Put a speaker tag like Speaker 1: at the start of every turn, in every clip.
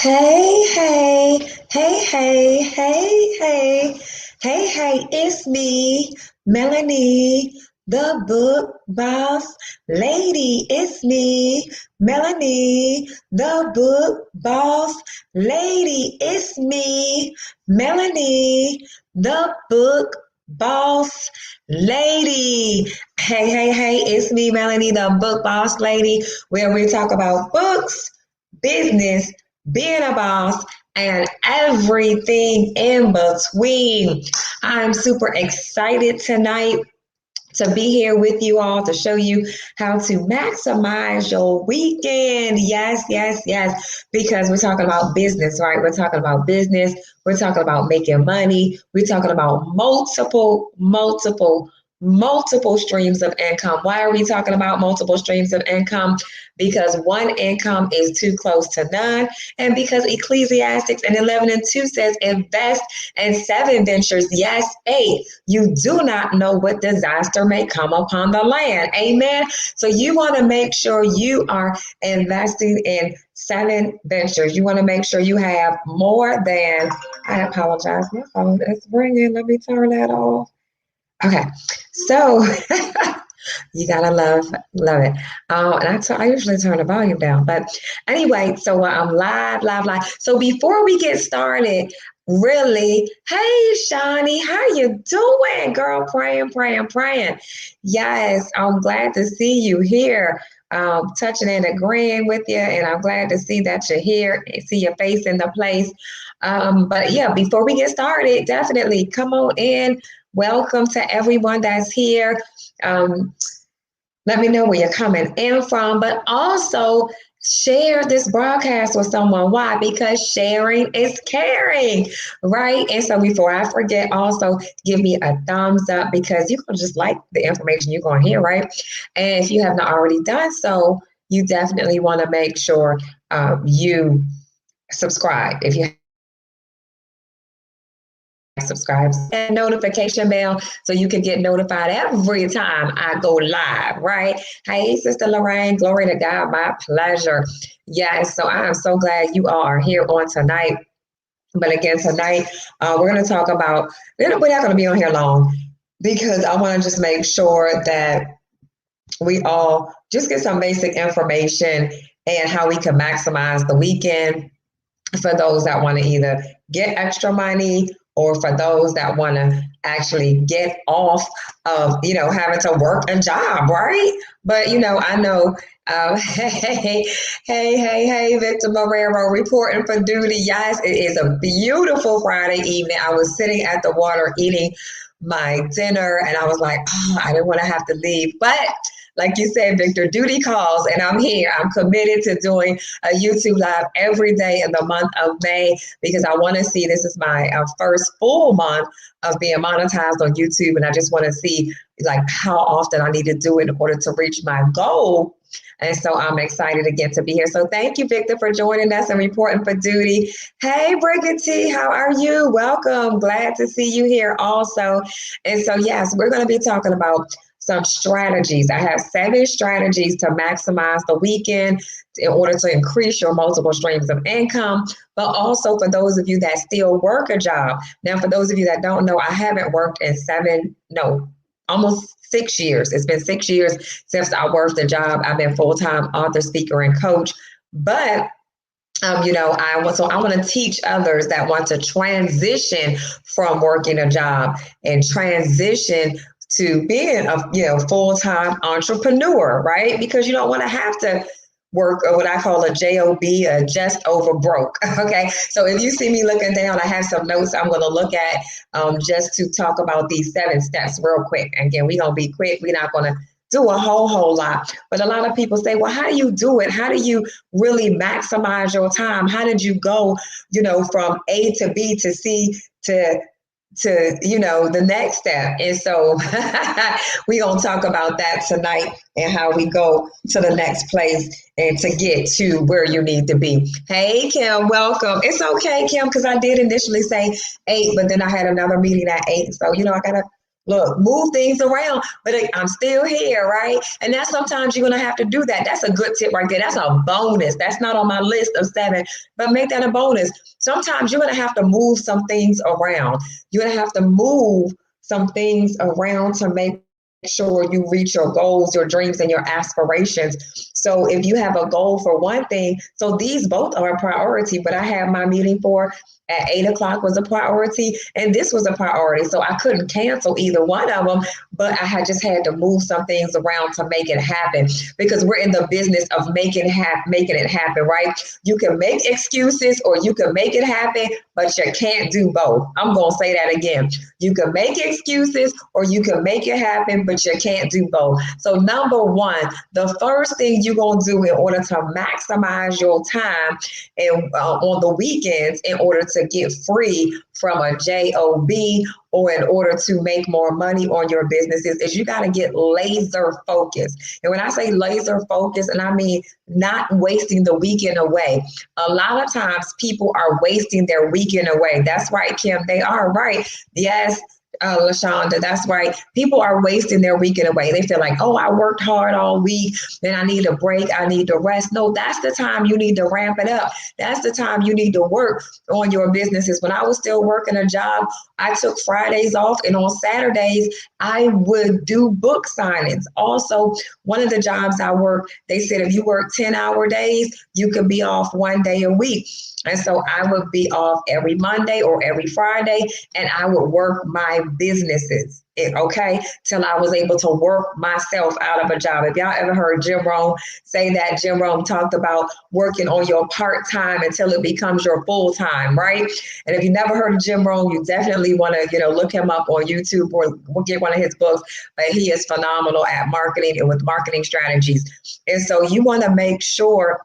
Speaker 1: Hey, hey, hey, hey, hey, hey, hey, it's me, Melanie, the book boss lady. It's me, Melanie, the book boss lady. It's me, Melanie, the book boss lady. Hey, it's me, Melanie, the book boss lady, where we talk about books, business, being a boss, and everything in between. I'm super excited tonight to be here with you all to show you how to maximize your weekend. Yes, because we're talking about business, right? We're talking about business. We're talking about making money. We're talking about multiple streams of income. Why are we talking about multiple streams of income? Because one income is too close to none, and because Ecclesiastics and 11:2 says invest in 7 ventures, yes, 8. You do not know what disaster may come upon the land. Amen. So you want to make sure you are investing in 7 ventures. You want to make sure you have more than, I apologize, my phone is ringing. Let me turn that off. Okay, so you gotta love it. And I usually turn the volume down, but anyway, so I'm live. So before we get started, really, hey Shawnee, how you doing, girl? Praying. Yes, I'm glad to see you here. Touching and agreeing with you, and I'm glad to see that you're here, see your face in the place. But yeah, before we get started, definitely come on in. Welcome to everyone that's here. Let me know where you're coming in from, but also share this broadcast with someone. Why? Because sharing is caring, right? And so before I forget, also give me a thumbs up because you're going to just like the information you're going to hear, right? And if you have not already done so, you definitely want to make sure you subscribe. If you subscribe and notification bell so you can get notified every time I go live, right? Hey, Sister Lorraine, glory to God, my pleasure. Yes, so I am so glad you all are here on tonight. But again, tonight, we're going to talk about, we're not going to be on here long because I want to just make sure that we all just get some basic information and how we can maximize the weekend for those that want to either get extra money or for those that want to actually get off of, having to work a job, right? But, I know, hey, Victor Marrero reporting for duty. Yes, it is a beautiful Friday evening. I was sitting at the water eating my dinner and I was like, oh, I didn't want to have to leave. But like you said, Victor, duty calls, and I'm here. I'm committed to doing a YouTube live every day in the month of May because I want to see, this is my first full month of being monetized on YouTube, and I just want to see like how often I need to do it in order to reach my goal. And so I'm excited again to be here. So thank you, Victor, for joining us and reporting for duty. Hey, Brigitte T, how are you? Welcome. Glad to see you here also. And so, yes, we're going to be talking about some strategies. I have 7 strategies to maximize the weekend in order to increase your multiple streams of income, but also for those of you that still work a job. Now, for those of you that don't know, I haven't worked in almost 6 years. It's been 6 years since I worked a job. I've been full-time author, speaker, and coach. But I want to teach others that want to transition from working a job and transition to being a full-time entrepreneur, right? Because you don't want to have to work what I call a J.O.B, just over broke. Okay. So if you see me looking down, I have some notes I'm going to look at just to talk about these 7 steps real quick. Again, we're going to be quick. We're not going to do a whole lot. But a lot of people say, well, how do you do it? How do you really maximize your time? How did you go, from A to B to C to the next step? And so we're going to talk about that tonight and how we go to the next place and to get to where you need to be. Hey, Kim, welcome. It's okay, Kim, because I did initially say 8, but then I had another meeting at 8. So, I got to Look, move things around, but I'm still here, right? And that's sometimes you're going to have to do that. That's a good tip right there. That's a bonus. That's not on my list of 7, but make that a bonus. Sometimes you're going to have to move some things around. You're going to have to move some things around to make sure you reach your goals, your dreams, and your aspirations. So if you have a goal for one thing, so these both are a priority, but I have my meeting for at 8 o'clock was a priority, and this was a priority. So I couldn't cancel either one of them, but I had just had to move some things around to make it happen, because we're in the business of making it happen, right? You can make excuses or you can make it happen, but you can't do both. I'm going to say that again. You can make excuses or you can make it happen, but you can't do both. So number one, the first thing you're going to do in order to maximize your time and on the weekends, in order to get free from a J.O.B, or in order to make more money on your businesses, is you got to get laser focused. And when I say laser focused, and I mean not wasting the weekend away. A lot of times people are wasting their weekend away. That's right, Kim. They are right. Yes. LaShonda, that's right. People are wasting their weekend away. They feel like, oh, I worked hard all week, then I need a break, I need to rest. No, that's the time you need to ramp it up. That's the time you need to work on your businesses. When I was still working a job, I took Fridays off, and on Saturdays, I would do book signings. Also, one of the jobs I worked, they said if you work 10-hour days, you could be off one day a week. And so I would be off every Monday or every Friday, and I would work my businesses, okay, till I was able to work myself out of a job. If y'all ever heard Jim Rohn say that, Jim Rohn talked about working on your part-time until it becomes your full-time, right? And if you never heard of Jim Rohn, you definitely want to, look him up on YouTube or get one of his books. But he is phenomenal at marketing and with marketing strategies. And so you want to make sure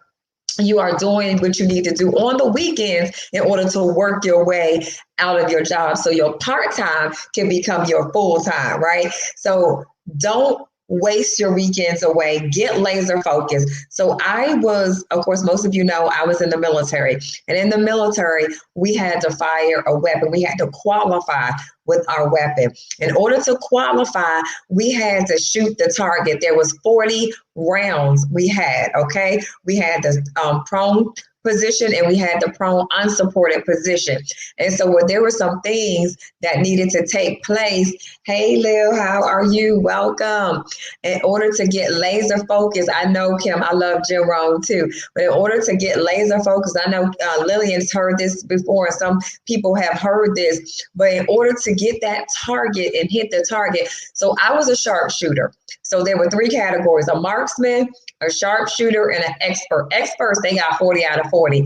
Speaker 1: you are doing what you need to do on the weekends in order to work your way out of your job, so your part-time can become your full-time, right? So don't waste your weekends away. Get laser focused. So I was, of course, most of you know, I was in the military. And in the military, we had to fire a weapon. We had to qualify with our weapon. In order to qualify, we had to shoot the target. There was 40 rounds we had, okay? We had the prone position and we had the prone unsupported position. And so there were some things that needed to take place. Hey, Lil, how are you? Welcome. In order to get laser focused, I know, Kim, I love Jim Rohn too, but in order to get laser focused, I know Lillian's heard this before, and some people have heard this, but in order to get that target and hit the target, so I was a sharpshooter. So there were 3 categories: a marksman, a sharpshooter, and an expert. Experts, they got 40 out of 40.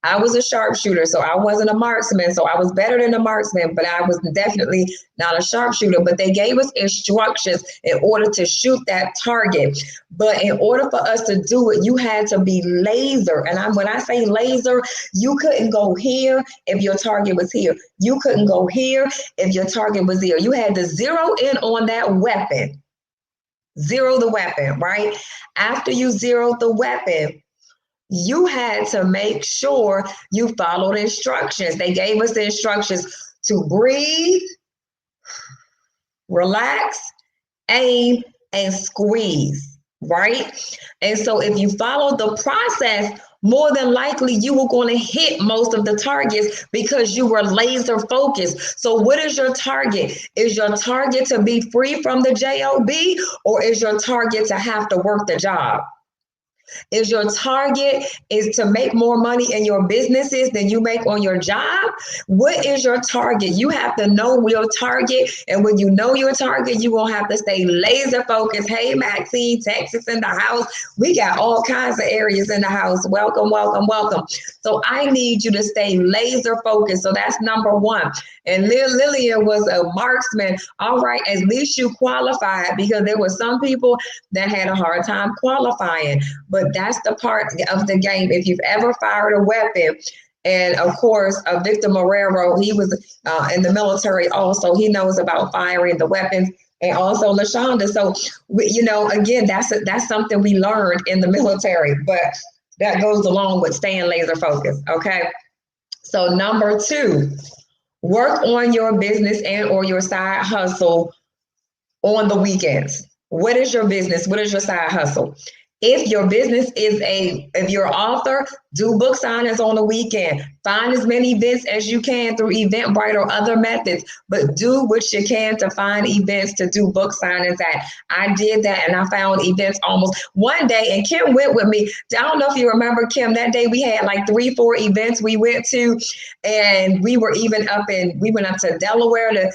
Speaker 1: I was a sharpshooter, so I wasn't a marksman. So I was better than a marksman, but I was definitely not a sharpshooter. But they gave us instructions in order to shoot that target. But in order for us to do it, you had to be laser. And when I say laser, you couldn't go here if your target was here. You couldn't go here if your target was here. You had to zero in on that weapon. Zero the weapon, right? After you zeroed the weapon, you had to make sure you followed instructions. They gave us the instructions to breathe, relax, aim, and squeeze, right? And so if you follow the process, more than likely you were going to hit most of the targets because you were laser focused. So what is your target? Is your target to be free from the J.O.B, or is your target to have to work the job? Is your target is to make more money in your businesses than you make on your job? What is your target? You have to know your target. And when you know your target, you will have to stay laser focused. Hey, Maxine, Texas in the house. We got all kinds of areas in the house. Welcome, welcome, welcome. So I need you to stay laser focused. So that's number one. And Lillian was a marksman. All right, at least you qualified, because there were some people that had a hard time qualifying. But that's the part of the game. If you've ever fired a weapon, and of course, Victor Marrero, he was in the military also. He knows about firing the weapons, and also LaShonda. So, again, that's something we learned in the military, but that goes along with staying laser focused, okay? So number 2, work on your business and or your side hustle on the weekends? What is your business? What is your side hustle? If your business is if you're an author, do book signings on the weekend. Find as many events as you can through Eventbrite or other methods, but do what you can to find events to do book signings at. I did that, and I found events almost one day, and Kim went with me. I don't know if you remember, Kim, that day we had like 3-4 events we went to, and we were even we went up to Delaware to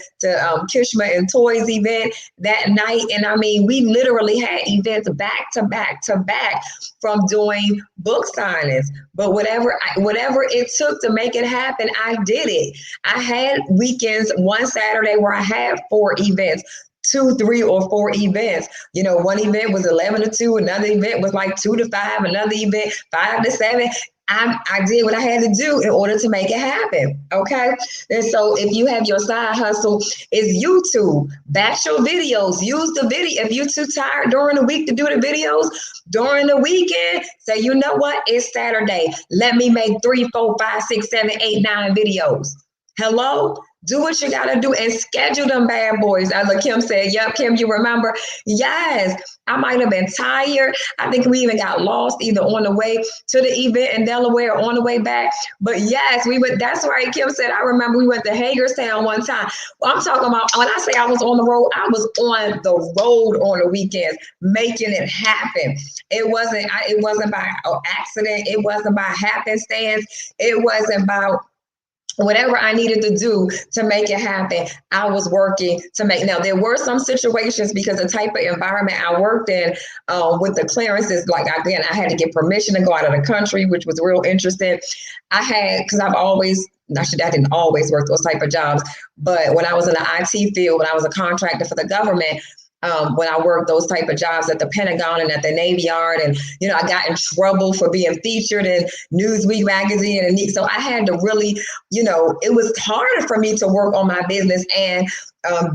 Speaker 1: Kishma and Toys event that night. And I mean, we literally had events back to back to back from doing book signings. But whatever it took to make it happen, I did it. I had weekends, one Saturday where I had 4 events. 2, 3, or 4 events. You know, one event was 11 to 2, another event was like 2 to 5, another event 5 to 7. I did what I had to do in order to make it happen. Okay. And so if you have your side hustle, is YouTube, batch your videos, use the video. If you're too tired during the week to do the videos, during the weekend, say, you know what? It's Saturday. Let me make 3, 4, 5, 6, 7, 8, 9 videos. Hello? Do what you got to do and schedule them bad boys. As Kim said, yep, Kim, you remember? Yes, I might have been tired. I think we even got lost either on the way to the event in Delaware or on the way back. But yes, we went. That's right. Kim said, I remember we went to Hagerstown one time. Well, I'm talking about when I say I was on the road, I was on the road on the weekends, making it happen. It wasn't by accident. It wasn't by happenstance. It wasn't about whatever I needed to do to make it happen. I was working to make. Now, there were some situations because the type of environment I worked in with the clearances, like I had to get permission to go out of the country, which was real interesting. Because I didn't always work those type of jobs, but when I was in the IT field, when I was a contractor for the government, when I worked those type of jobs at the Pentagon and at the Navy Yard, and I got in trouble for being featured in Newsweek magazine, and so I had to really, it was harder for me to work on my business and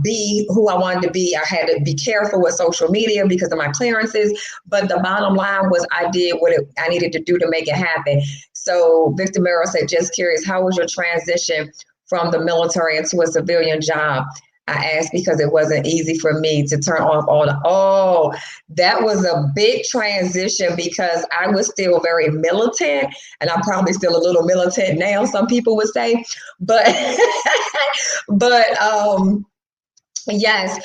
Speaker 1: be who I wanted to be. I had to be careful with social media because of my clearances, but the bottom line was I did what I needed to do to make it happen. So Victor Merrill said, just curious, how was your transition from the military into a civilian job? I asked because it wasn't easy for me to turn off that was a big transition because I was still very militant, and I'm probably still a little militant now, some people would say, but yes.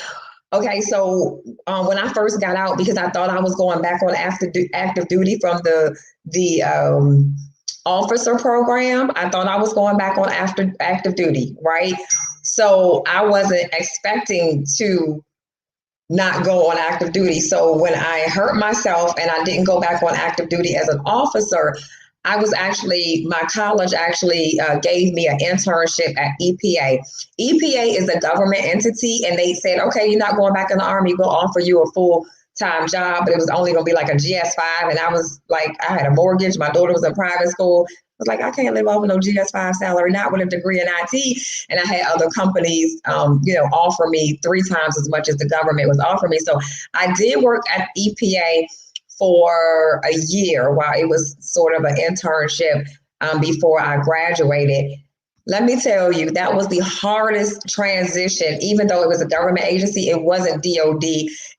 Speaker 1: Okay, so when I first got out, because I thought I was going back on active duty from the officer program, I thought I was going back on active duty, right? So I wasn't expecting to not go on active duty. So when I hurt myself and I didn't go back on active duty as an officer, my college actually gave me an internship at EPA. EPA is a government entity, and they said, okay, you're not going back in the Army, we'll offer you a full-time job, but it was only going to be like a GS-5. And I was like, I had a mortgage. My daughter was in private school. I was like, I can't live off of no GS-5 salary, not with a degree in IT. And I had other companies, offer me 3 times as much as the government was offering me. So I did work at EPA for a year while it was sort of an internship before I graduated. Let me tell you, that was the hardest transition. Even though it was a government agency, it wasn't DOD.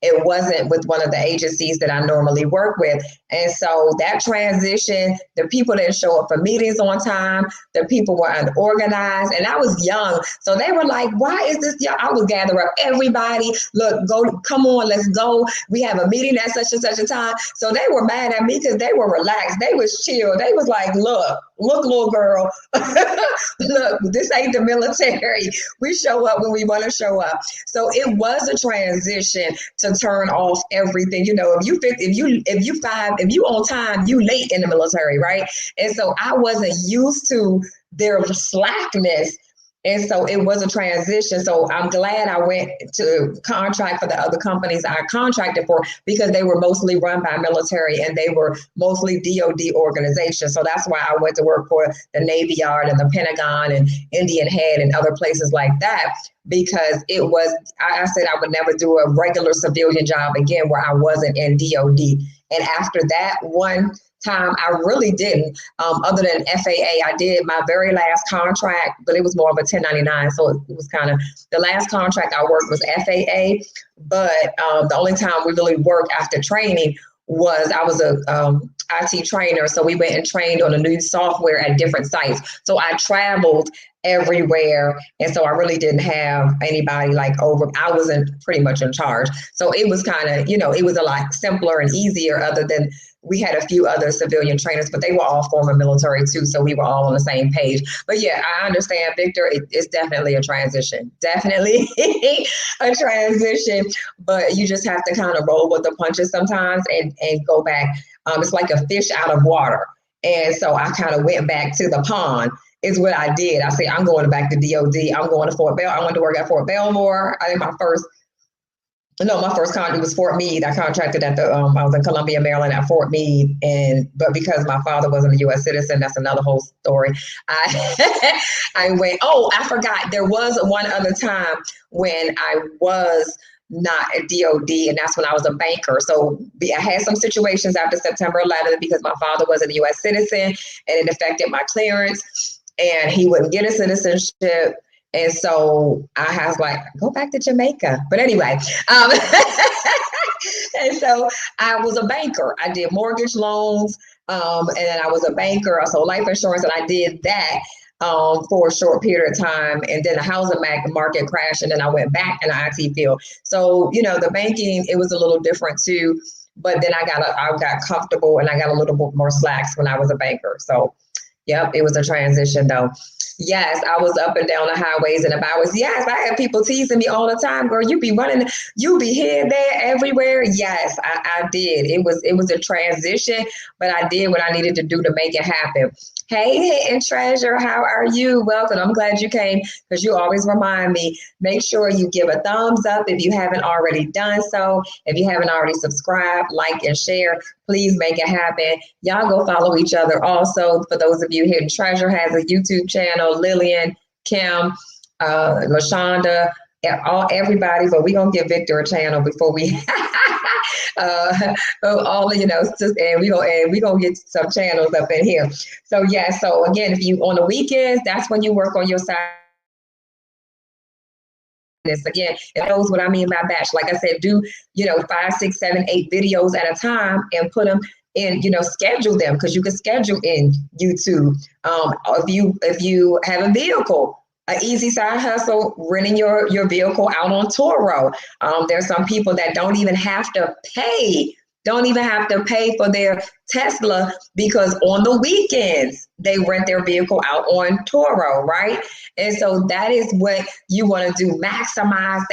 Speaker 1: It wasn't with one of the agencies that I normally work with. And so that transition, the people didn't show up for meetings on time. The people were unorganized, and I was young. So they were like, why is this young? I would gather up everybody. Look, come on, let's go. We have a meeting at such and such a time. So they were mad at me because they were relaxed. They was chill. They was like, look, little girl, look, this ain't the military. We show up when we want to show up. So it was a transition to turn off everything. If you on time, you late in the military, right? And so I wasn't used to their slackness. And so it was a transition. So I'm glad I went to contract for the other companies I contracted for, because they were mostly run by military and they were mostly DOD organizations. So that's why I went to work for the Navy Yard and the Pentagon and Indian Head and other places like that, because I said I would never do a regular civilian job again where I wasn't in DOD. And after that one time, I really didn't. Other than FAA, I did my very last contract, but it was more of a 1099. So it was kind of the last contract I worked was FAA. But the only time we really worked after training was I was a IT trainer. So we went and trained on a new software at different sites. So I traveled everywhere. And so I really didn't have anybody like over, I wasn't pretty much in charge. So it was kind of, it was a lot simpler and easier other than we had a few other civilian trainers, but they were all former military too. So we were all on the same page. But yeah, I understand, Victor, it's definitely a transition, definitely a transition, but you just have to kind of roll with the punches sometimes and go back. It's like a fish out of water. And so I kind of went back to the pond is what I did. I said, I'm going back to DOD. I'm going to Fort Bell. I went to work at Fort Belmore. I think my first contract was Fort Meade. I contracted at I was in Columbia, Maryland at Fort Meade. But because my father wasn't a U.S. citizen, that's another whole story. I went, I forgot. There was one other time when I was not at DOD, and that's when I was a banker. So I had some situations after September 11th because my father wasn't a U.S. citizen, and it affected my clearance. And he wouldn't get a citizenship. And so I was like, go back to Jamaica. But anyway, and so I was a banker. I did mortgage loans, and then I was a banker. I sold life insurance, and I did that for a short period of time. And then the housing market crashed, and then I went back in the IT field. So, the banking, it was a little different too. But then I got comfortable, and I got a little bit more slacks when I was a banker. So, yep, it was a transition though. Yes, I was up and down the highways and the byways. Yes, I had people teasing me all the time. Girl, you be running, you be here, there, everywhere. Yes, I did. It was a transition, but I did what I needed to do to make it happen. Hey, Hidden Treasure, how are you? Welcome. I'm glad you came because you always remind me. Make sure you give a thumbs up if you haven't already done so. If you haven't already subscribed, like, and share, please make it happen. Y'all go follow each other. Also, for those of you, Hidden Treasure has a YouTube channel. Lillian, Kim, LaShonda, everybody. But we're going to give Victor a channel before we... and we gonna get some channels up in here. So yeah, so again, if you on the weekends, that's when you work on your side. This again, it knows what I mean by batch. Like I said, do 5, 6, 7, 8 videos at a time and put them in, schedule them, because you can schedule in YouTube. If you have a vehicle, an easy side hustle, renting your vehicle out on Turo. There's some people that don't even have to pay for their Tesla because on the weekends they rent their vehicle out on Turo, right? And so that is what you want to do. Maximize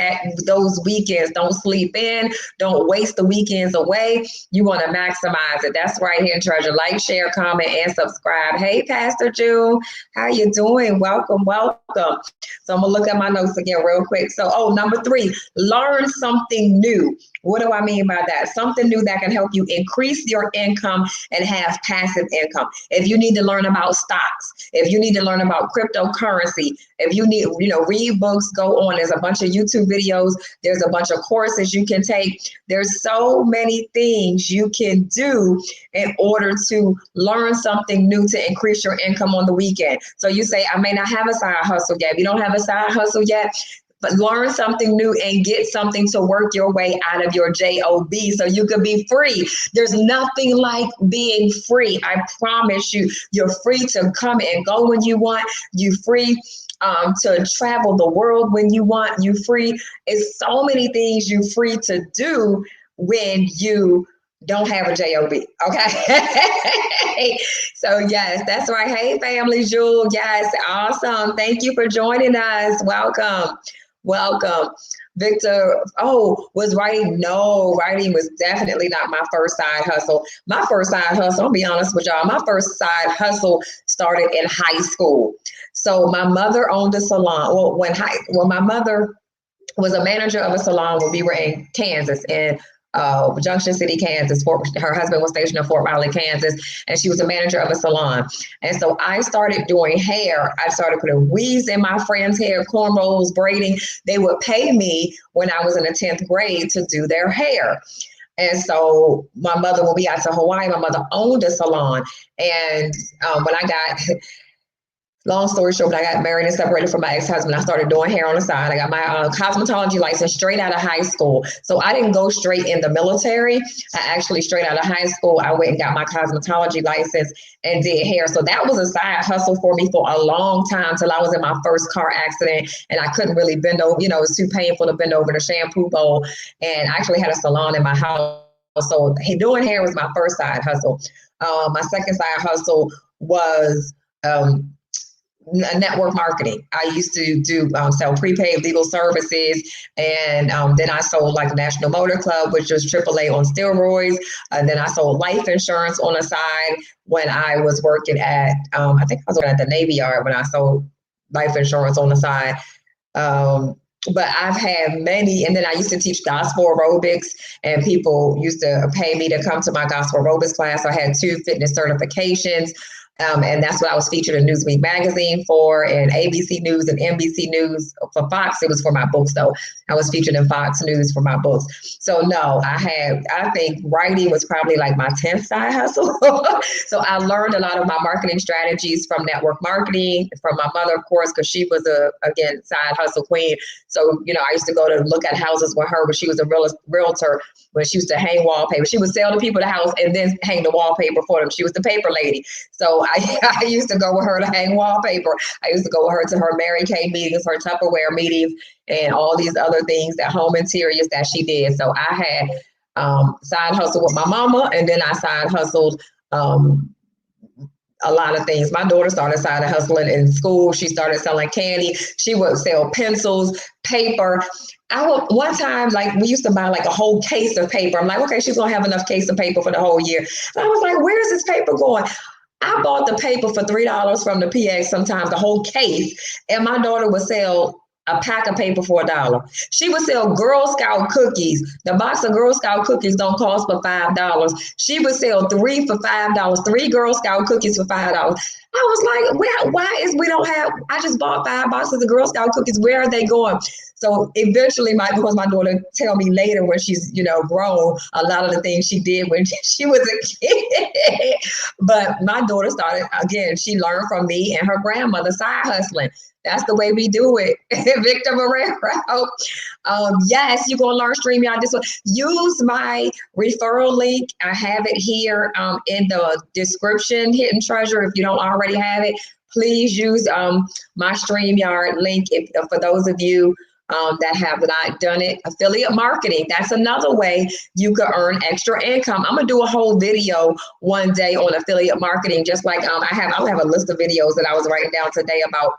Speaker 1: those weekends. Don't sleep in. Don't waste the weekends away. You want to maximize it. That's right here, Treasure. Like, share, comment, and subscribe. Hey, Pastor June, how you doing? Welcome. So I'm going to look at my notes again real quick. So, number 3, learn something new. What do I mean by that? Something new that can help you increase your income and have passive income. If you need to learn about stocks, if you need to learn about cryptocurrency, if you need, read books, go on. There's a bunch of YouTube videos. There's a bunch of courses you can take. There's so many things you can do in order to learn something new to increase your income on the weekend. So you say, I may not have a side hustle yet. If you don't have a side hustle yet, but learn something new and get something to work your way out of your J.O.B. so you can be free. There's nothing like being free. I promise you, you're free to come and go when you want. You're free to travel the world when you want. You're free. It's so many things you're free to do when you don't have a J.O.B. Okay. So yes, that's right. Hey, family, Jewel. Yes. Awesome. Thank you for joining us. Welcome. Victor, was writing? No, writing was definitely not my first side hustle. My first side hustle, I'll be honest with y'all, my first side hustle started in high school. So my mother owned a salon. Well, my mother was a manager of a salon when we were in Kansas, and Junction City, Kansas. Her husband was stationed in Fort Riley, Kansas, and she was a manager of a salon. And so I started doing hair. I started putting weaves in my friends' hair, cornrows, braiding. They would pay me when I was in the 10th grade to do their hair. And so my mother, when we got to Hawaii, my mother owned a salon. And when I got, long story short, when I got married and separated from my ex-husband, I started doing hair on the side. I got my cosmetology license straight out of high school. So I didn't go straight in the military. I actually, straight out of high school, I went and got my cosmetology license and did hair. So that was a side hustle for me for a long time, till I was in my first car accident and I couldn't really bend over. You know, it was too painful to bend over the shampoo bowl. And I actually had a salon in my house. So doing hair was my first side hustle. My second side hustle was network marketing. I used to do sell prepaid legal services, and then I sold like National Motor Club, which was AAA on steroids. And then I sold life insurance on the side when I was working at, I think I was working at the Navy Yard when I sold life insurance on the side. But I've had many, and then I used to teach gospel aerobics, and people used to pay me to come to my gospel aerobics class. I had 2 fitness certifications. And that's what I was featured in Newsweek magazine for, and ABC News and NBC News. For Fox, it was for my books, though. I was featured in Fox News for my books. So no, I think writing was probably like my 10th side hustle. So I learned a lot of my marketing strategies from network marketing, from my mother, of course, because she was again, side hustle queen. So, you know, I used to go to look at houses with her when she was a realtor, when she used to hang wallpaper. She would sell the people the house and then hang the wallpaper for them. She was the paper lady. So I used to go with her to hang wallpaper. I used to go with her to her Mary Kay meetings, her Tupperware meetings, and all these other things, that home interiors that she did. So I had side hustle with my mama, and then I side hustled a lot of things. My daughter started side hustling in school. She started selling candy. She would sell pencils, paper. One time, like, we used to buy like a whole case of paper. I'm like, okay, she's gonna have enough case of paper for the whole year. And I was like, where's this paper going? I bought the paper for $3 from the PX, sometimes the whole case, and my daughter would sell a pack of paper for $1. She would sell Girl Scout cookies. The box of Girl Scout cookies don't cost but $5. She would sell 3 for $5, 3 Girl Scout cookies for $5. I was like, why is we don't have, I just bought 5 boxes of Girl Scout cookies. Where are they going? So eventually, because my daughter tell me later when she's, you know, grown, a lot of the things she did when she was a kid. But my daughter started, again, she learned from me and her grandmother side hustling. That's the way we do it. Victor Marrero. Yes, you're going to learn StreamYard this one. Use my referral link. I have it here in the description, Hidden Treasure, if you don't already have it. Please use my StreamYard link for those of you that have not done it. Affiliate marketing, that's another way you could earn extra income. I'm gonna do a whole video one day on affiliate marketing, just like I'll have a list of videos that I was writing down today about,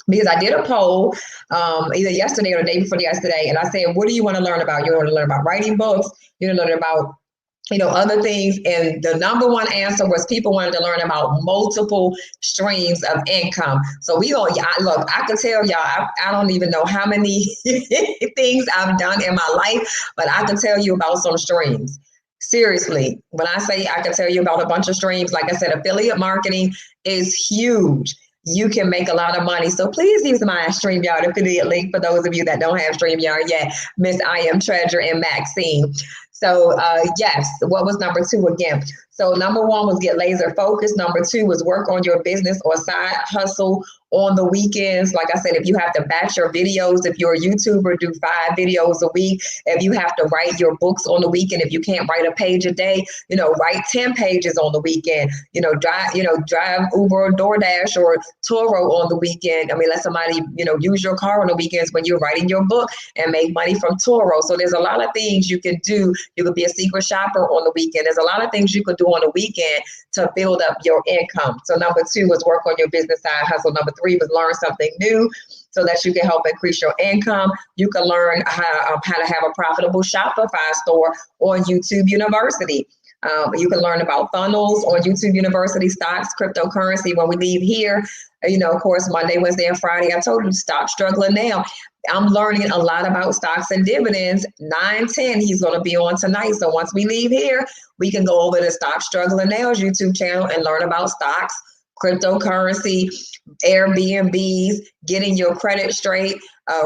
Speaker 1: because I did a poll either yesterday or the day before yesterday, and I said, what do you want to learn about? You want to learn about writing books? You want to learn about, you know, other things? And the number one answer was people wanted to learn about multiple streams of income. So look, I can tell y'all, I don't even know how many things I've done in my life, but I can tell you about some streams. Seriously, when I say I can tell you about a bunch of streams, like I said, affiliate marketing is huge. You can make a lot of money. So please use my StreamYard affiliate link for those of you that don't have StreamYard yet. Miss I Am Treasure and Maxine. So yes, what was number 2 again? So number 1 was get laser focused. Number 2 was work on your business or side hustle on the weekends. Like I said, if you have to batch your videos, if you're a YouTuber, do 5 videos a week. If you have to write your books on the weekend, if you can't write a page a day, you know, write 10 pages on the weekend. Drive Uber or DoorDash or Turo on the weekend. I mean, let somebody, use your car on the weekends when you're writing your book and make money from Turo. So there's a lot of things you can do. You could be a secret shopper on the weekend. There's a lot of things you could do on the weekend to build up your income. So number 2 was work on your business side hustle. Number 3 was learn something new so that you can help increase your income. You can learn how to have a profitable Shopify store on YouTube University. You can learn about funnels on YouTube University, stocks, cryptocurrency. When we leave here, of course, Monday, Wednesday, and Friday, I told you, stop struggling now. I'm learning a lot about stocks and dividends. 9-10, he's going to be on tonight. So once we leave here, we can go over to Stop Struggling Now's YouTube channel and learn about stocks, cryptocurrency, Airbnbs, getting your credit straight,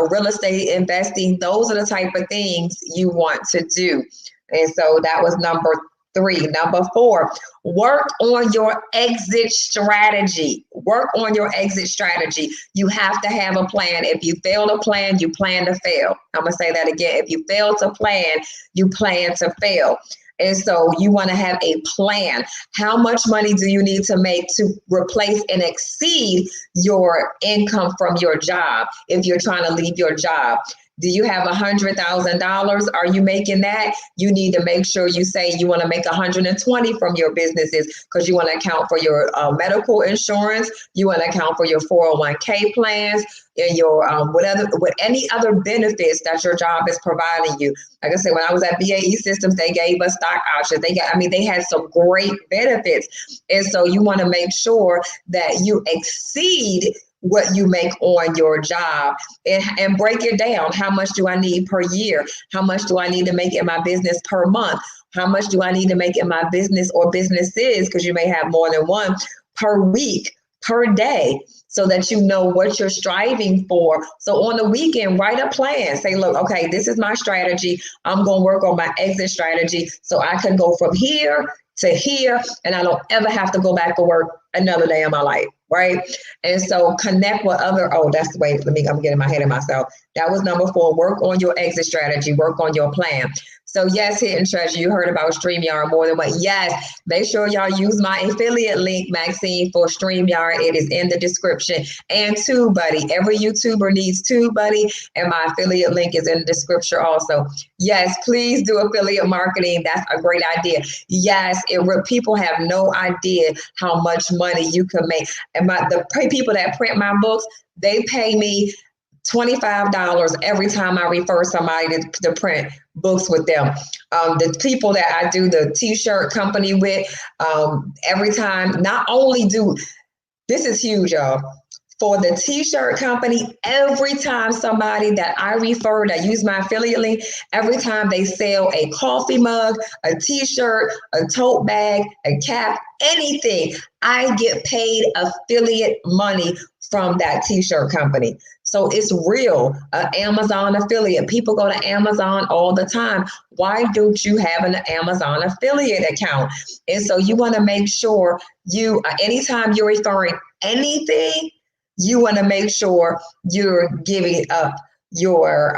Speaker 1: real estate investing. Those are the type of things you want to do. And so that was number 3. Number 4, work on your exit strategy. Work on your exit strategy. You have to have a plan. If you fail to plan, you plan to fail. I'm going to say that again. If you fail to plan, you plan to fail. And so you want to have a plan. How much money do you need to make to replace and exceed your income from your job if you're trying to leave your job? Do you have $100,000? Are you making that? You need to make sure you say you want to make 120 from your businesses, because you want to account for your medical insurance. You want to account for your 401k plans and your with any other benefits that your job is providing you. Like I said, when I was at BAE Systems, they gave us stock options. They had some great benefits. And so you want to make sure that you exceed what you make on your job, and break it down. How much do I need per year? How much do I need to make in my business per month? How much do I need to make in my business or businesses, because you may have more than one, per week, per day, so that you know what you're striving for. So on the weekend, write a plan. Say, look, okay, this is my strategy. I'm going to work on my exit strategy so I can go from here to here, and I don't ever have to go back to work another day of my life, right? And so connect with other, I'm getting my head in myself. That was number 4, work on your exit strategy, work on your plan. So yes, Hidden Treasure, you heard about StreamYard more than what? Yes, make sure y'all use my affiliate link, Maxine, for StreamYard. It is in the description. And TubeBuddy. Every YouTuber needs TubeBuddy, and my affiliate link is in the description also. Yes, please do affiliate marketing. That's a great idea. Yes, people have no idea how much money you can make. And the people that print my books, they pay me $25 every time I refer somebody to print books with them. The people that I do the t-shirt company with, every time, this is huge, y'all. For the t-shirt company, every time somebody that I refer, that use my affiliate link, every time they sell a coffee mug, a t-shirt, a tote bag, a cap, anything, I get paid affiliate money from that t-shirt company. So it's real. Amazon affiliate. People go to Amazon all the time. Why don't you have an Amazon affiliate account? And so you want to make sure anytime you're referring anything, you want to make sure you're giving up your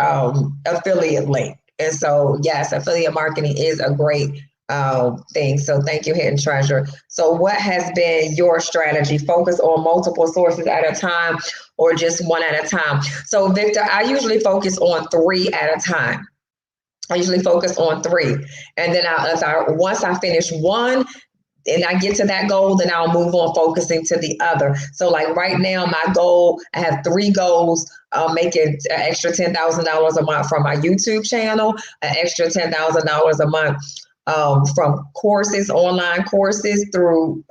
Speaker 1: affiliate link. And so, yes, affiliate marketing is a great thing. So thank you, Hidden Treasure. So what has been your strategy? Focus on multiple sources at a time, or just one at a time? So Victor, I usually focus on 3 at a time. I usually focus on 3. And then once I finish one, and I get to that goal, then I'll move on focusing to the other. So like right now, my goal, I have 3 goals, making an extra $10,000 a month from my YouTube channel, an extra $10,000 a month from courses, online courses, through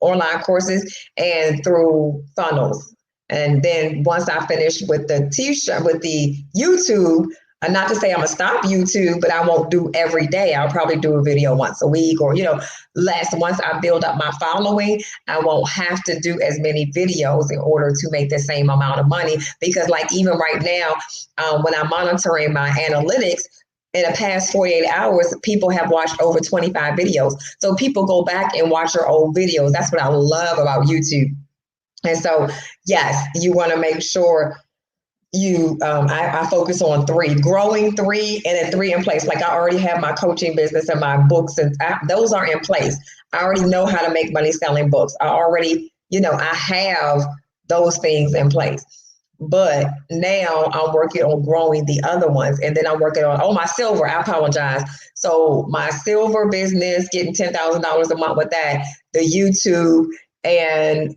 Speaker 1: online courses and through funnels. And then once I finish with the t-shirt, with the YouTube, not to say I'm gonna stop YouTube, but I won't do every day. I'll probably do a video once a week, or less. Once I build up my following, I won't have to do as many videos in order to make the same amount of money. Because like even right now, when I'm monitoring my analytics, in the past 48 hours, people have watched over 25 videos. So people go back and watch your old videos. That's what I love about YouTube. And so, yes, you want to make sure I focus on 3, growing 3, and then 3 in place. Like I already have my coaching business and my books, and those are in place. I already know how to make money selling books. I already, I have those things in place. But now I'm working on growing the other ones. And then I'm working on, my silver, I apologize. So my silver business, getting $10,000 a month with that, the YouTube, and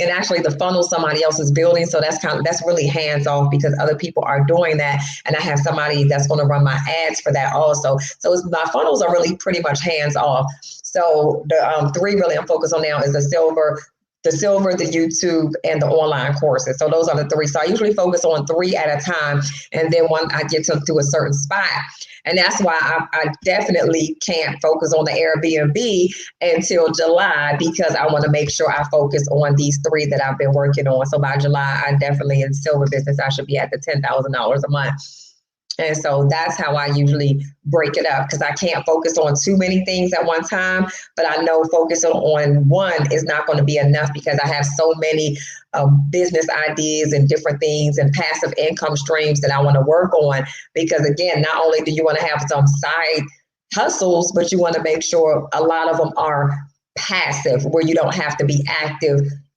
Speaker 1: actually the funnel somebody else is building. So that's really hands off, because other people are doing that, and I have somebody that's going to run my ads for that also. So my funnels are really pretty much hands off. So the 3 really I'm focused on now is the silver, the YouTube, and the online courses. So those are the 3. So I usually focus on 3 at a time, and then when I get to a certain spot. And that's why I definitely can't focus on the Airbnb until July, because I want to make sure I focus on these 3 that I've been working on. So by July, I definitely, in silver business, I should be at the $10,000 a month. And so that's how I usually break it up, because I can't focus on too many things at one time. But I know focusing on one is not going to be enough, because I have so many business ideas and different things and passive income streams that I want to work on. Because again, not only do you want to have some side hustles, but you want to make sure a lot of them are passive, where you don't have to be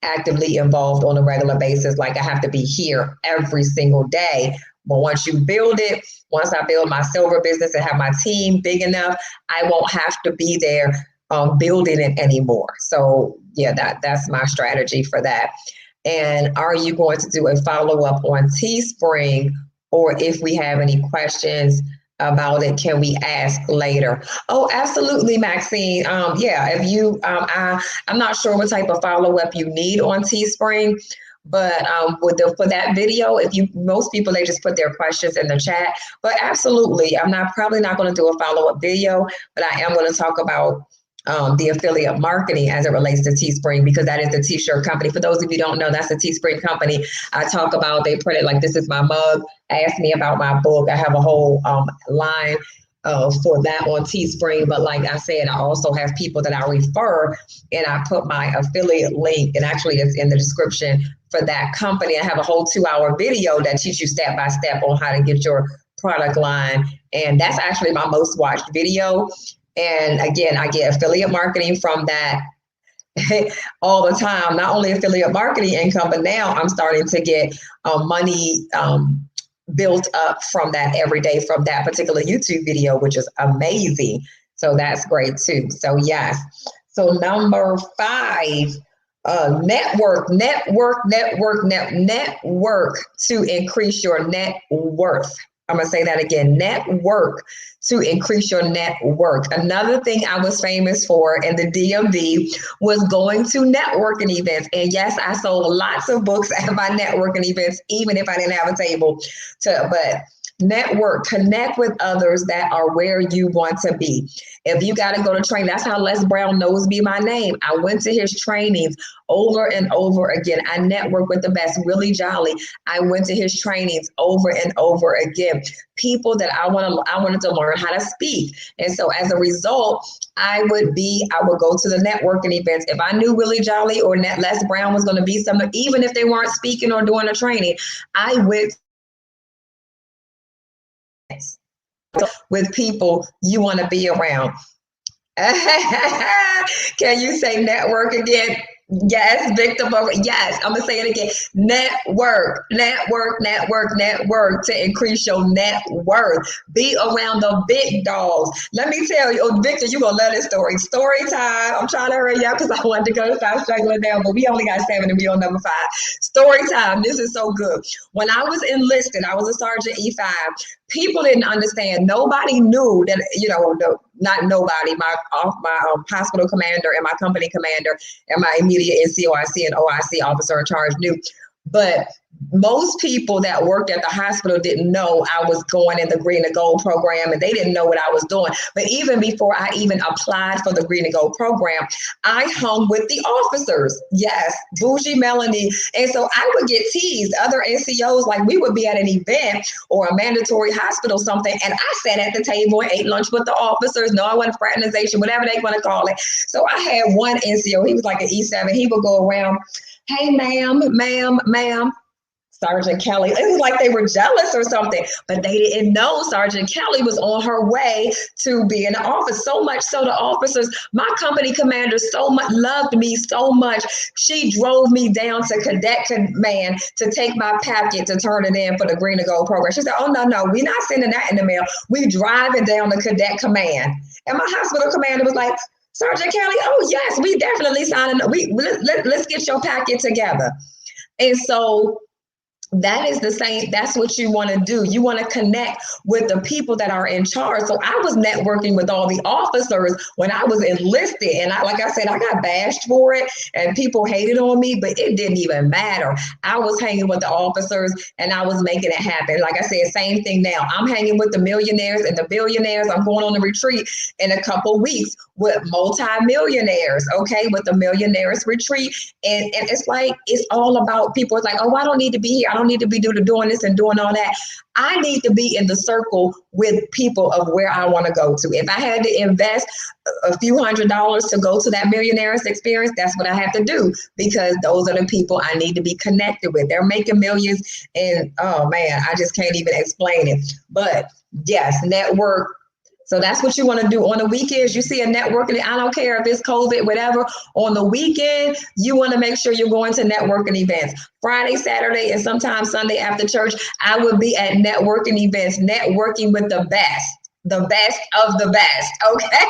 Speaker 1: actively involved on a regular basis. Like I have to be here every single day. But once you build it, once I build my silver business and have my team big enough, I won't have to be there building it anymore. So yeah, that's my strategy for that. And are you going to do a follow-up on Teespring, or if we have any questions about it, can we ask later? Oh, absolutely, Maxine. Yeah, if you, I'm not sure what type of follow-up you need on Teespring, but for that video, most people, they just put their questions in the chat. But absolutely, I'm probably not going to do a follow-up video, but I am going to talk about the affiliate marketing as it relates to Teespring, because that is the t-shirt company. For those of you who don't know, that's the Teespring company I talk about. They print it like this is my mug. Ask me about my book. I have a whole line for that on Teespring. But like I said, I also have people that I refer, and I put my affiliate link, and actually it's in the description for that company. I have a whole 2-hour video that teaches you step by step on how to get your product line. And that's actually my most watched video. And again, I get affiliate marketing from that all the time. Not only affiliate marketing income, but now I'm starting to get money built up from that every day from that particular YouTube video, which is amazing. So that's great too. So yes. So number 5, network to increase your net worth. I'm going to say that again, network to increase your net worth. Another thing I was famous for in the DMV was going to networking events. And yes, I sold lots of books at my networking events, even if I didn't have a table but network, connect with others that are where you want to be. If you got to go to training, that's how Les Brown knows me by name. I went to his trainings over and over again. I networked with the best, Willie Jolly. I went to his trainings over and over again. People that I wanted to learn how to speak. And so as a result, I would go to the networking events. If I knew Willie Jolly or Les Brown was going to be something, even if they weren't speaking or doing a training, I went with people you want to be around. Can you say network again? Yes, Victor. Yes, I'm going to say it again. Network to increase your net worth. Be around the big dogs. Let me tell you, Victor, you're going to love this story. Story time. I'm trying to hurry up because I wanted to go stop struggling down, but we only got 7 and we on number 5. Story time. This is so good. When I was enlisted, I was a Sergeant E5. People didn't understand. Nobody knew that, not nobody, my hospital commander and my company commander and my immediate NCOIC and OIC officer in charge knew. But most people that worked at the hospital didn't know I was going in the Green and Gold program, and they didn't know what I was doing. But even before I even applied for the Green and Gold program, I hung with the officers. Yes, bougie Melanie. And so I would get teased. Other NCOs, like we would be at an event or a mandatory hospital something, and I sat at the table and ate lunch with the officers. No, I wasn't fraternization, whatever they want to call it. So I had one NCO, he was like an E7. He would go around, hey, ma'am. Sergeant Kelly. It was like they were jealous or something, but they didn't know Sergeant Kelly was on her way to be in the office. So much so the officers, my company commander loved me so much. She drove me down to Cadet Command to take my packet to turn it in for the Green and Gold program. She said, oh, no, we're not sending that in the mail. We driving down to Cadet Command. And my hospital commander was like, Sergeant Kelly, oh, yes, we definitely signing. Let's get your packet together. And so that is the same. That's what you want to do. You want to connect with the people that are in charge. So I was networking with all the officers when I was enlisted. And like I said, I got bashed for it and people hated on me, but it didn't even matter. I was hanging with the officers and I was making it happen. Like I said, same thing now. I'm hanging with the millionaires and the billionaires. I'm going on a retreat in a couple weeks with multi-millionaires, okay, with the Millionaires Retreat. And it's like, it's all about people. It's like, oh, I don't need to be here. I don't need to be doing this and doing all that. I need to be in the circle with people of where I want to go to. If I had to invest a few $100s to go to that Millionaires experience, that's what I have to do, because those are the people I need to be connected with. They're making millions, and oh man, I just can't even explain it. But yes, network. So that's what you want to do on the weekends. You see a networking, I don't care if it's COVID, whatever. On the weekend, you want to make sure you're going to networking events. Friday, Saturday, and sometimes Sunday after church, I would be at networking events, networking with the best of the best, okay?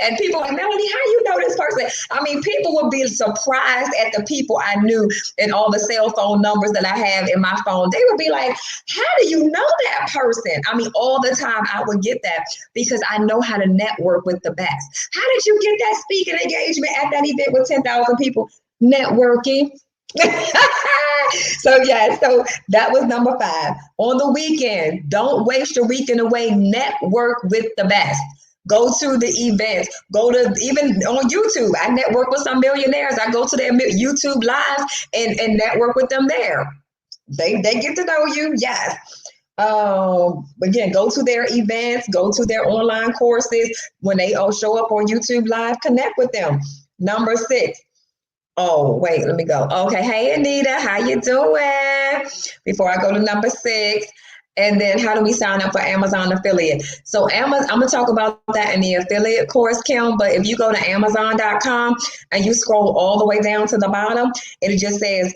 Speaker 1: And people like, Melanie, how you know this person? I mean, people would be surprised at the people I knew and all the cell phone numbers that I have in my phone. They would be like, how do you know that person? I mean, all the time I would get that because I know how to network with the best. How did you get that speaking engagement at that event with 10,000 people? Networking. So that was number 5. On the weekend, don't waste your weekend away. Network with the best. Go to the events. Go to, even on YouTube, I network with some millionaires. I go to their YouTube lives and network with them there. They get to know you, yes. Again, go to their events, go to their online courses. When they all show up on YouTube live, connect with them. Number 6. Oh, wait, let me go. Okay, hey Anita, how you doing? Before I go to number 6. And then how do we sign up for Amazon affiliate? So Amazon, I'm going to talk about that in the affiliate course, Kim, but if you go to Amazon.com and you scroll all the way down to the bottom, it just says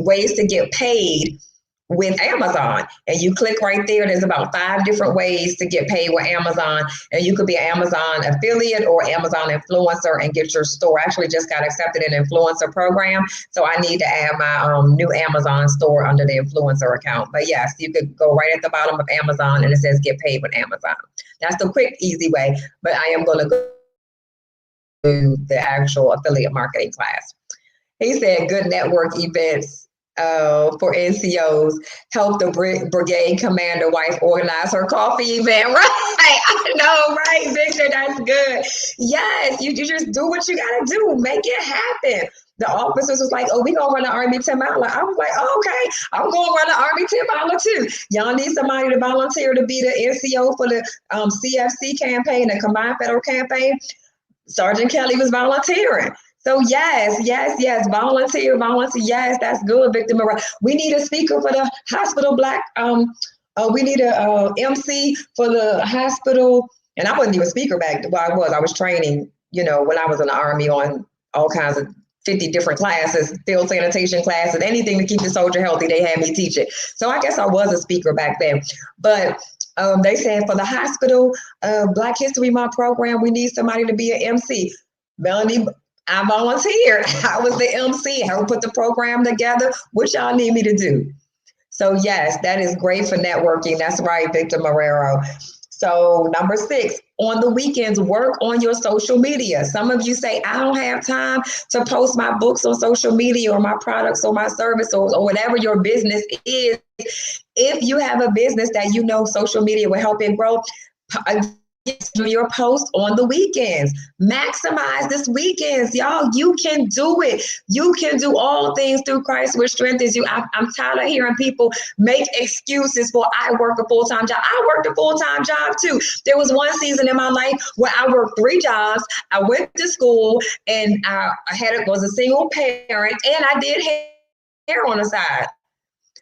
Speaker 1: ways to get paid with Amazon. And you click right there. There's about 5 different ways to get paid with Amazon. And you could be an Amazon affiliate or Amazon influencer and get your store. I actually just got accepted in an influencer program. So I need to add my new Amazon store under the influencer account. But yes, you could go right at the bottom of Amazon and it says get paid with Amazon. That's the quick, easy way. But I am going to go to the actual affiliate marketing class. He said good network events for NCOs, help the brigade commander wife organize her coffee event. Right, I know, right, Victor, that's good. Yes, you just do what you gotta do, make it happen. The officers was like, oh, we gonna run the Army 10 mile. I was like, oh, okay, I'm gonna run the Army 10 mile too. Y'all need somebody to volunteer to be the NCO for the CFC campaign, the Combined Federal Campaign. Sergeant Kelly was volunteering. So yes, volunteer. Yes, that's good, Victor Morale. We need a speaker for the hospital Black. We need a MC for the hospital. And I wasn't even a speaker back when I was training, when I was in the Army on all kinds of 50 different classes, field sanitation classes, anything to keep the soldier healthy, they had me teach it. So I guess I was a speaker back then. But they said for the hospital Black History Month program, we need somebody to be an MC. Melanie, I volunteered. I was the MC. I put the program together. What y'all need me to do? So yes, that is great for networking. That's right, Victor Marrero. So number 6, on the weekends, work on your social media. Some of you say, I don't have time to post my books on social media or my products or my service or whatever your business is. If you have a business that social media will help it grow, do your post on the weekends. Maximize this weekends, y'all. You can do it. You can do all things through Christ, which strengthens you. I'm tired of hearing people make excuses for I work a full-time job. I worked a full-time job too. There was one season in my life where I worked 3 jobs. I went to school and I was a single parent and I did hair on the side.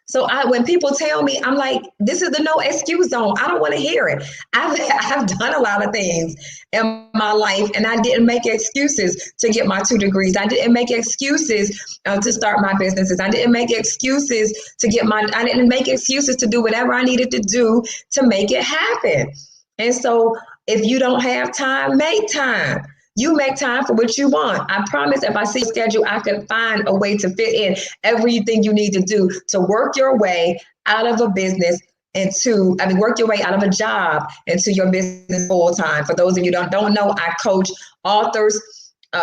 Speaker 1: So when people tell me, I'm like, this is the no excuse zone. I don't want to hear it. I've done a lot of things in my life and I didn't make excuses to get my 2 degrees. I didn't make excuses to start my businesses. I didn't make excuses I didn't make excuses to do whatever I needed to do to make it happen. And so if you don't have time, make time. You make time for what you want. I promise if I see a schedule, I can find a way to fit in everything you need to do to work your way out of a business work your way out of a job into your business full time. For those of you who don't know, I coach authors,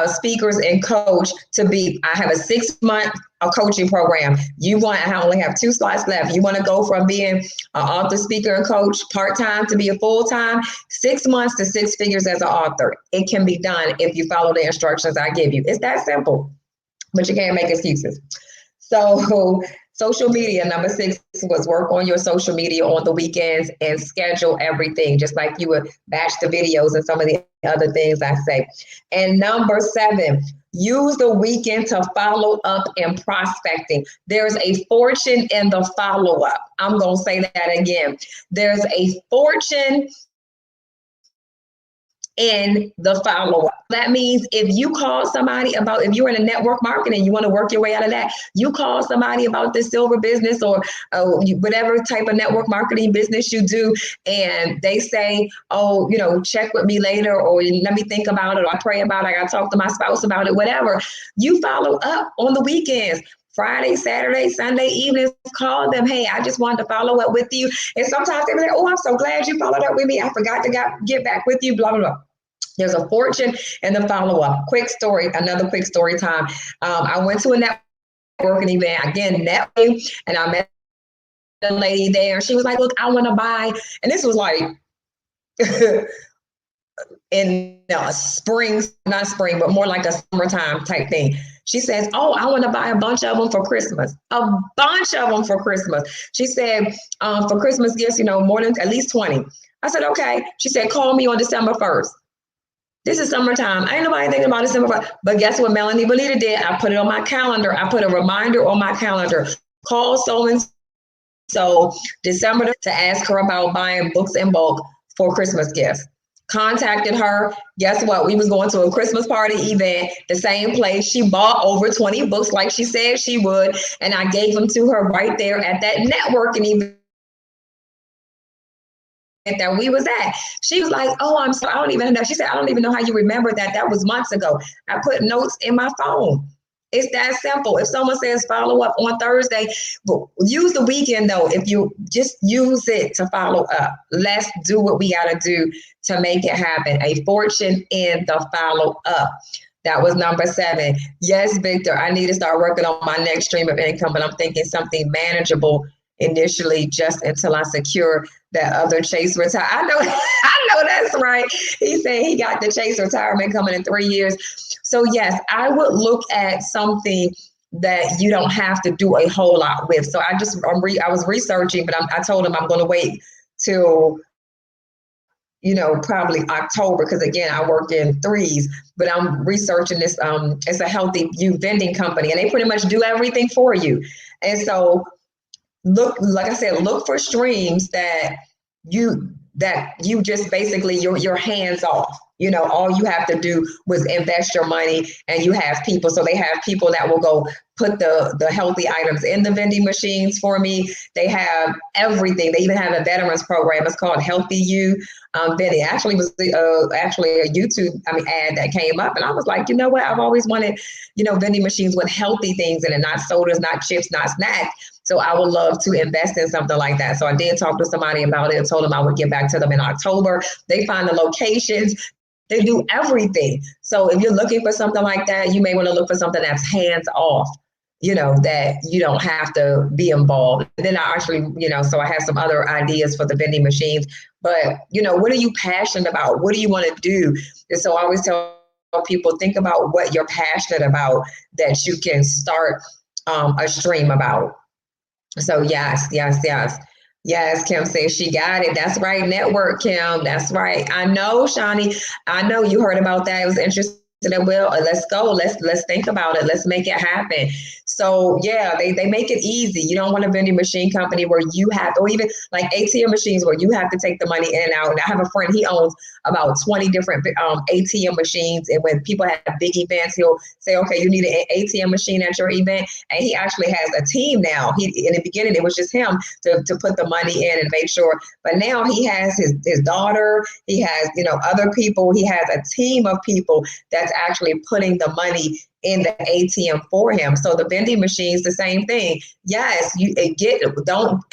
Speaker 1: speakers and coach to be, I have a 6-month coaching program. I only have 2 slots left. You want to go from being an author, speaker, and coach part-time to be a full-time, 6 months to 6 figures as an author. It can be done if you follow the instructions I give you. It's that simple, but you can't make excuses. So social media, number 6 was work on your social media on the weekends and schedule everything, just like you would batch the videos and some of the other things I say. And number 7, use the weekend to follow up and prospecting. There's a fortune in the follow-up. I'm going to say that again. There's a fortune in the follow-up. That means if you call somebody if you're in a network marketing, you want to work your way out of that, you call somebody about this silver business or whatever type of network marketing business you do, and they say, oh, check with me later, or let me think about it, or I pray about it, I got to talk to my spouse about it, whatever. You follow up on the weekends. Friday, Saturday, Sunday evenings, call them. Hey, I just wanted to follow up with you. And sometimes they're like, oh, I'm so glad you followed up with me. I forgot to get back with you, blah, blah, blah. There's a fortune in the follow-up. Another quick story time. I went to a networking event, again, networking, and I met a lady there. She was like, look, I want to buy, and this was like in spring, not spring, but more like a summertime type thing. She says, oh, I want to buy a bunch of them for Christmas. A bunch of them for Christmas. She said, for Christmas gifts, more than at least 20. I said, okay. She said, call me on December 1st. This is summertime. I ain't nobody thinking about December 1st. But guess what Melanie Bonita did? I put it on my calendar. I put a reminder on my calendar. Call so December to ask her about buying books in bulk for Christmas gifts. Contacted her. Guess what? We was going to a Christmas party event, the same place. She bought over 20 books like she said she would, and I gave them to her right there at that networking event that we was at. She was like, oh, I don't even know. She said, I don't even know how you remember that. That was months ago. I put notes in my phone. It's that simple. If someone says follow up on Thursday, but use the weekend though. If you just use it to follow up, let's do what we got to do to make it happen. A fortune in the follow up. That was number 7. Yes, Victor, I need to start working on my next stream of income, but I'm thinking something manageable initially, just until I secure that other Chase retire. I know that's right. He said he got the Chase retirement coming in 3 years. So yes, I would look at something that you don't have to do a whole lot with. So I was researching, but I told him I'm going to wait till probably October, because again, I work in 3s, but I'm researching this. It's a healthy you vending company, and they pretty much do everything for you. And so look for streams that you just basically you're hands off. All you have to do was invest your money, and you have people. So they have people that will go put the healthy items in the vending machines for me. They have everything. They even have a veterans program. It's called Healthy You Vending. Actually, was actually a YouTube ad that came up, and I was like, you know what? I've always wanted vending machines with healthy things in it, not sodas, not chips, not snacks. So I would love to invest in something like that. So I did talk to somebody about it and told them I would get back to them in October. They find the locations. They do everything. So if you're looking for something like that, you may want to look for something that's hands off, that you don't have to be involved. And then I actually, so I have some other ideas for the vending machines. But, what are you passionate about? What do you want to do? And so I always tell people, think about what you're passionate about that you can start a stream about. So yes. Yes, Kim says she got it. That's right. Network, Kim. That's right. I know, Shani. I know you heard about that. It was interesting. Well, let's go. Let's think about it. Let's make it happen. So yeah, they make it easy. You don't want a vending machine company where you have, or even like ATM machines where you have to take the money in and out. And I have a friend, he owns about 20 different ATM machines. And when people have big events, he'll say, okay, you need an ATM machine at your event. And he actually has a team now. In the beginning, it was just him to put the money in and make sure. But now he has his daughter, he has, other people, he has a team of people that's actually putting the money in the ATM for him. So the vending machines, the same thing. Yes,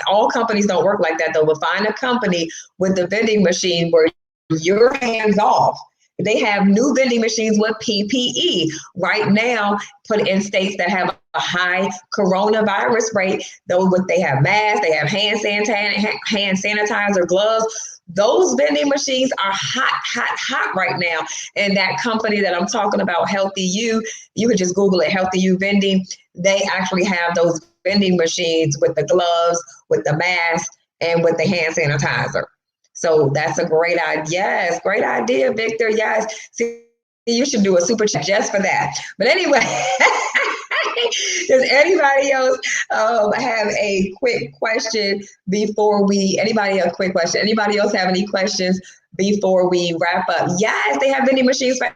Speaker 1: all companies don't work like that though. But find a company with the vending machine where you're hands off. they have new vending machines with PPE right now, put in states that have a high coronavirus rate. They have masks, they have hand sanitizer, gloves. Those vending machines are hot right now. And that company that I'm talking about, Healthy You can just Google it, Healthy You Vending. They actually have those vending machines with the gloves, with the mask, and with the hand sanitizer. So that's a great idea. Yes, great idea, Victor. Yes. See, you should do a super chat just for that. But anyway, does anybody else have a quick question before anybody else have any questions before we wrap up? Yes, they have vending machines for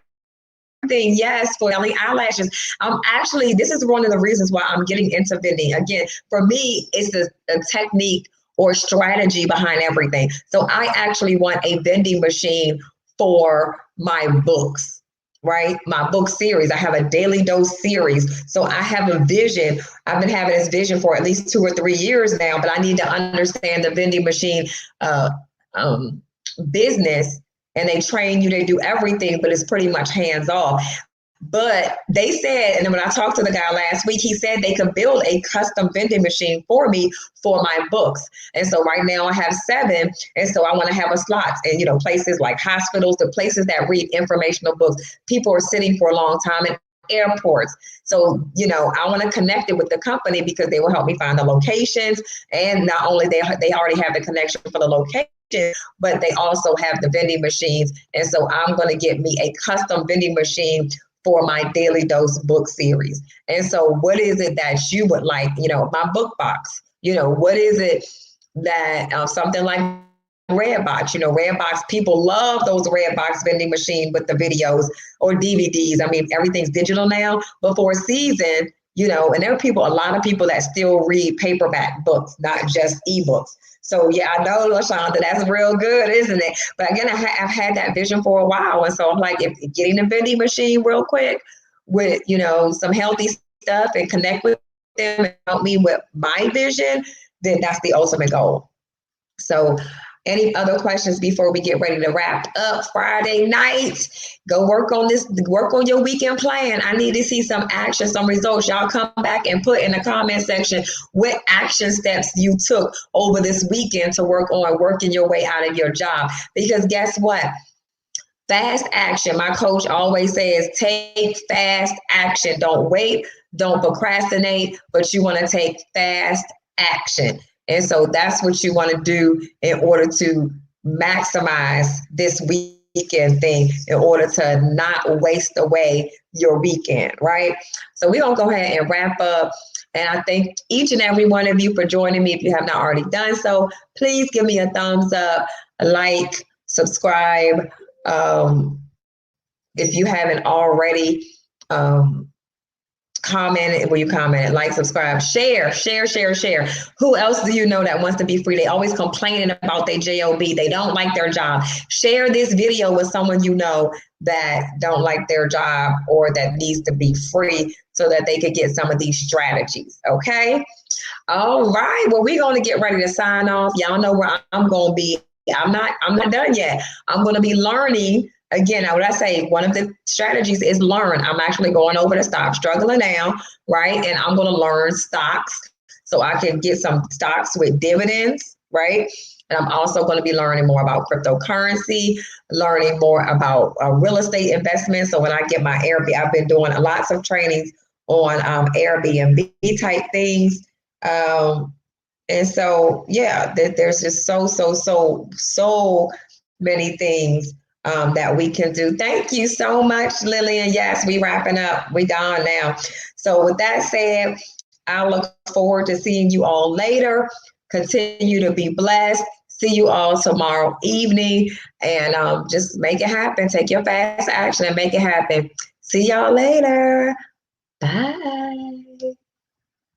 Speaker 1: everything. Yes, for eyelashes. Actually, this is one of the reasons why I'm getting into vending. Again, for me, it's a technique or strategy behind everything. So I actually want a vending machine for my books, right? My book series. I have a daily dose series. So I have a vision. I've been having this vision for at least 2 or 3 years now, but I need to understand the vending machine business. And they train you, they do everything, but it's pretty much hands off. But they said, and then when I talked to the guy last week, he said they could build a custom vending machine for me for my books. And so right now I have 7. And so I want to have a slots in, places like hospitals, the places that read informational books. People are sitting for a long time in airports. So, I want to connect it with the company because they will help me find the locations. And not only they already have the connection for the location, but they also have the vending machines. And so I'm going to get me a custom vending machine for my daily dose book series. And so what is it that you would like, my book box, what is it that something like Redbox, Redbox, people love those Redbox vending machine with the videos or DVDs. I mean, everything's digital now, but for a season, and there are a lot of people that still read paperback books, not just ebooks. So yeah, I know, LaShonda, that's real good, isn't it? But again, I've had that vision for a while. And so I'm like, if getting a vending machine real quick with, some healthy stuff and connect with them and help me with my vision, then that's the ultimate goal. So any other questions before we get ready to wrap up Friday night? Go work on your weekend plan. I need to see some action, some results. Y'all come back and put in the comment section what action steps you took over this weekend to work on working your way out of your job. Because guess what? Fast action. My coach always says, take fast action. Don't wait. Don't procrastinate, but you want to take fast action. And so that's what you want to do in order to maximize this weekend thing, in order to not waste away your weekend, right? So we're going to go ahead and wrap up. And I thank each and every one of you for joining me. If you have not already done so, please give me a thumbs up, like, subscribe. If you haven't already, comment, will you comment, like, subscribe, share. Who else do you know that wants to be free? They always complaining about their J.O.B. They don't like their job. Share this video with someone you know that don't like their job or that needs to be free so that they could get some of these strategies. Okay. All right. Well, we're going to get ready to sign off. Y'all know where I'm going to be. I'm not done yet. I'm going to be learning. Again, what I say, one of the strategies is learn. I'm actually going over to Stop Struggling Now, right? And I'm going to learn stocks so I can get some stocks with dividends, right? And I'm also going to be learning more about cryptocurrency, learning more about real estate investment. So when I get my Airbnb, I've been doing lots of trainings on Airbnb type things. And so, yeah, there's just so many things that we can do. Thank you so much, Lillian. Yes, we wrapping up. We gone now. So with that said, I look forward to seeing you all later. Continue to be blessed. See you all tomorrow evening, and just make it happen. Take your fast action and make it happen. See y'all later. Bye.